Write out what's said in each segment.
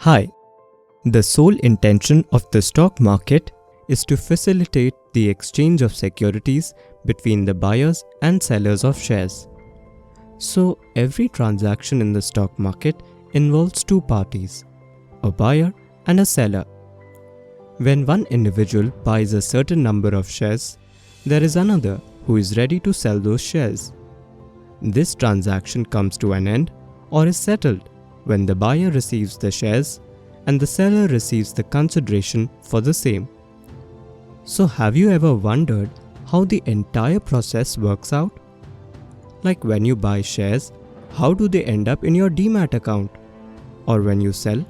Hi, the sole intention of the stock market is to facilitate the exchange of securities between the buyers and sellers of shares. So, every transaction in the stock market involves two parties, a buyer and a seller. When one individual buys a certain number of shares, there is another who is ready to sell those shares. This transaction comes to an end or is settled when the buyer receives the shares and the seller receives the consideration for the same. So have you ever wondered how the entire process works out? Like when you buy shares, how do they end up in your demat account? Or when you sell,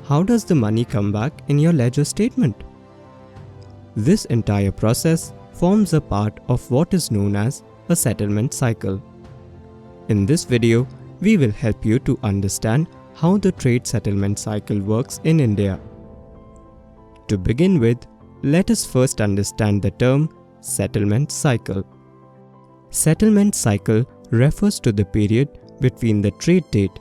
how does the money come back in your ledger statement? This entire process forms a part of what is known as a settlement cycle. In this video, we will help you to understand how the trade settlement cycle works in India. To begin with, let us first understand the term settlement cycle. Settlement cycle refers to the period between the trade date,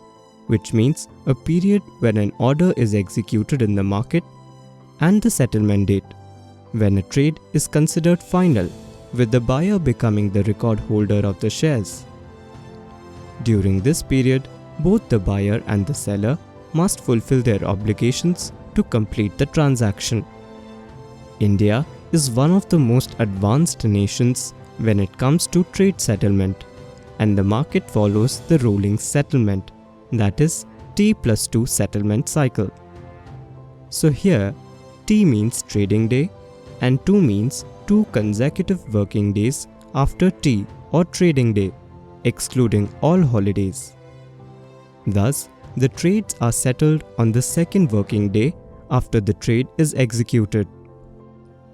which means a period when an order is executed in the market, and the settlement date, when a trade is considered final, with the buyer becoming the record holder of the shares. During this period, both the buyer and the seller must fulfill their obligations to complete the transaction. India is one of the most advanced nations when it comes to trade settlement, and the market follows the rolling settlement, that is T+2 settlement cycle. So here, T means trading day and 2 means 2 consecutive working days after T or trading day, excluding all holidays. Thus, the trades are settled on the second working day after the trade is executed.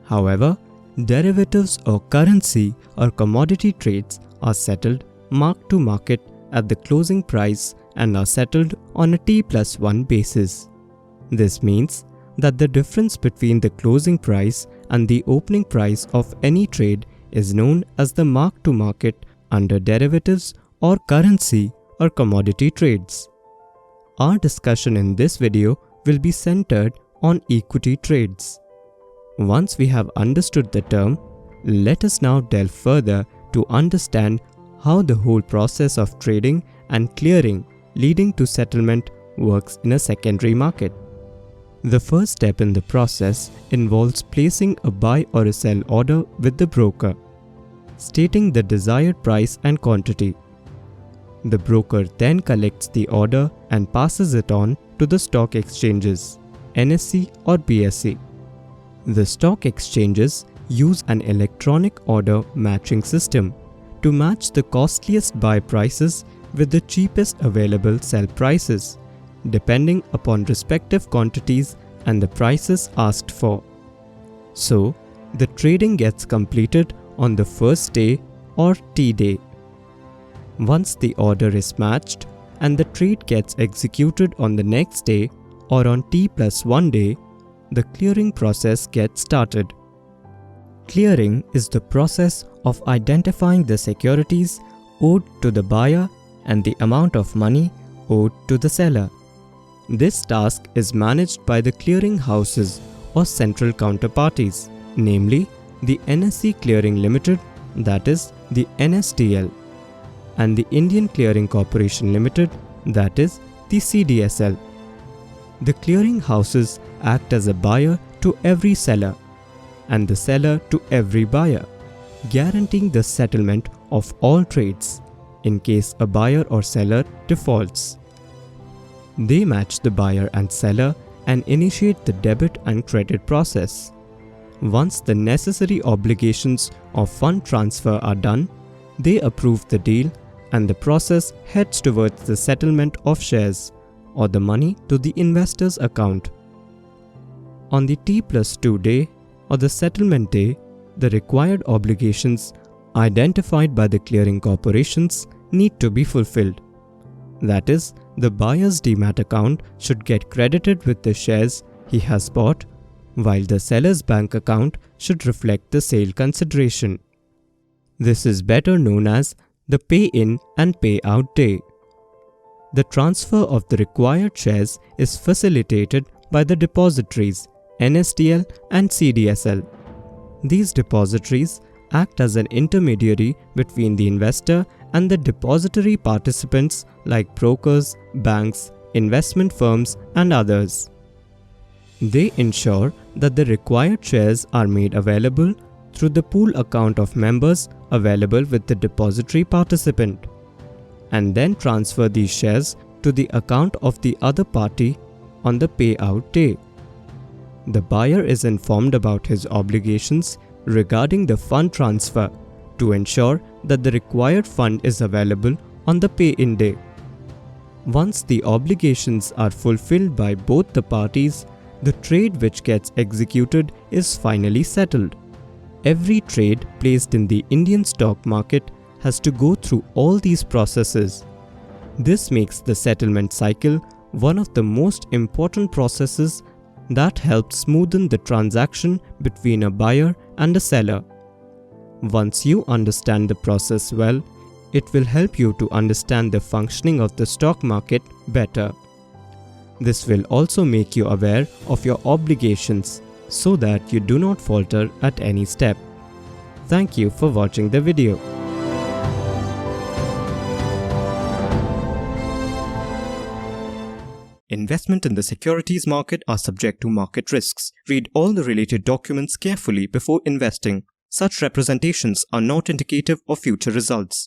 However, derivatives or currency or commodity trades are settled mark to market at the closing price and are settled on a T+1 basis. This means that the difference between the closing price and the opening price of any trade is known as the mark to market under derivatives or currency or commodity trades. Our discussion in this video will be centered on equity trades. Once we have understood the term, let us now delve further to understand how the whole process of trading and clearing leading to settlement works in a secondary market. The first step in the process involves placing a buy or a sell order with the broker, stating the desired price and quantity. The broker then collects the order and passes it on to the stock exchanges, NSE or BSE. The stock exchanges use an electronic order matching system to match the costliest buy prices with the cheapest available sell prices, depending upon respective quantities and the prices asked for. So, the trading gets completed on the first day or T day. Once the order is matched and the trade gets executed on the next day or on T+1 day, the clearing process gets started. Clearing is the process of identifying the securities owed to the buyer and the amount of money owed to the seller. This task is managed by the clearing houses or central counterparties, namely the NSE Clearing Limited, that is the NSDL, and the Indian Clearing Corporation Limited, that is the CDSL. The clearing houses act as a buyer to every seller and the seller to every buyer, guaranteeing the settlement of all trades in case a buyer or seller defaults. They match the buyer and seller and initiate the debit and credit process. Once the necessary obligations of fund transfer are done, they approve the deal and the process heads towards the settlement of shares or the money to the investor's account. On the T+2 day or the settlement day, the required obligations identified by the clearing corporations need to be fulfilled. That is, the buyer's demat account should get credited with the shares he has bought, while the seller's bank account should reflect the sale consideration. This is better known as the pay-in and pay-out day. the transfer of the required shares is facilitated by the depositories NSDL and CDSL. These depositories act as an intermediary between the investor and the depository participants like brokers, banks, investment firms, and others. They ensure that the required shares are made available through the pool account of members available with the depository participant, and then transfer these shares to the account of the other party on the payout day. The buyer is informed about his obligations regarding the fund transfer to ensure that the required fund is available on the pay-in day. Once the obligations are fulfilled by both the parties, the trade which gets executed is finally settled. Every trade placed in the Indian stock market has to go through all these processes. This makes the settlement cycle one of the most important processes that helps smoothen the transaction between a buyer and a seller. Once you understand the process well, it will help you to understand the functioning of the stock market better. This will also make you aware of your obligations so that you do not falter at any step. Thank you for watching the video. Investment in the securities market are subject to market risks. Read all the related documents carefully before investing. Such representations are not indicative of future results.